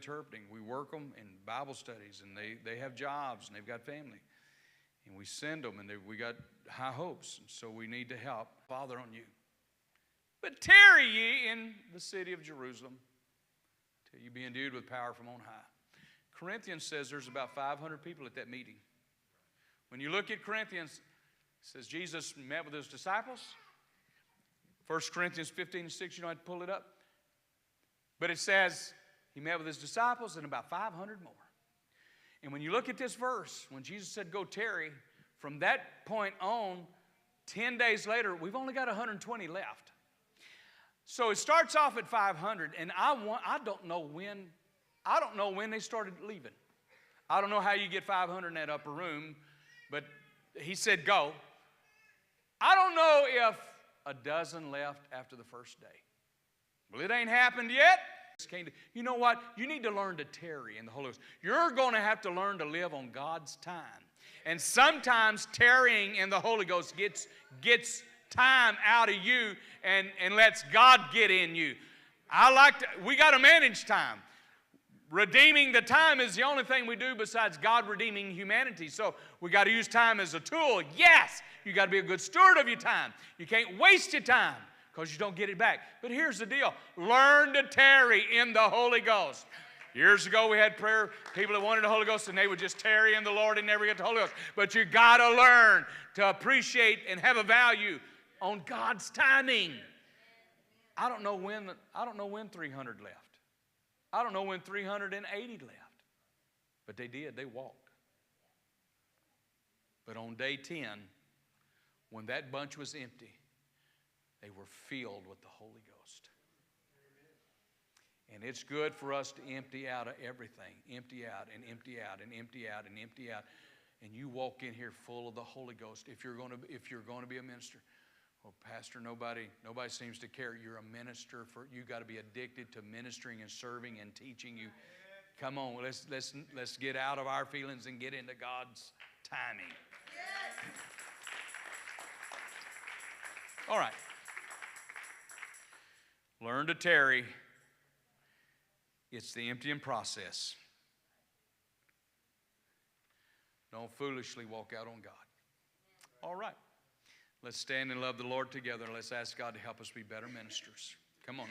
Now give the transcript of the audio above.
interpreting. We work them in Bible studies, and they have jobs, and they've got family. And we send them, and we got high hopes. And so we need to help. Father on you. But tarry ye in the city of Jerusalem till you be endued with power from on high. Corinthians says there's about 500 people at that meeting. When you look at Corinthians, it says Jesus met with his disciples. 1 Corinthians 15:6, you don't have to pull it up. But it says he met with his disciples and about 500 more. And when you look at this verse, when Jesus said, go tarry, from that point on, 10 days later, we've only got 120 left. So it starts off at 500, and I don't know when they started leaving. I don't know how you get 500 in that upper room, but he said go. I don't know if a dozen left after the first day. Well, it ain't happened yet. You know what? You need to learn to tarry in the Holy Ghost. You're going to have to learn to live on God's time. And sometimes tarrying in the Holy Ghost gets time out of you and lets God get in you. We got to manage time. Redeeming the time is the only thing we do besides God redeeming humanity. So we got to use time as a tool. Yes, you got to be a good steward of your time. You can't waste your time because you don't get it back. But here's the deal. Learn to tarry in the Holy Ghost. Years ago we had prayer, people that wanted the Holy Ghost, and they would just tarry in the Lord and never get the Holy Ghost. But you got to learn to appreciate and have a value on God's timing. I don't know when 300 left. I don't know when 380 left. But they did. They walked. But on day 10, when that bunch was empty, they were filled with the Holy Ghost. And it's good for us to empty out of everything. Empty out and empty out and empty out and empty out. And you walk in here full of the Holy Ghost if you're going to be a minister. Well, Pastor, nobody seems to care. You're a minister. You got to be addicted to ministering and serving and teaching. You come on. Let's get out of our feelings and get into God's timing. All right. Learn to tarry. It's the emptying process. Don't foolishly walk out on God. All right. Let's stand and love the Lord together. Let's ask God to help us be better ministers. Come on.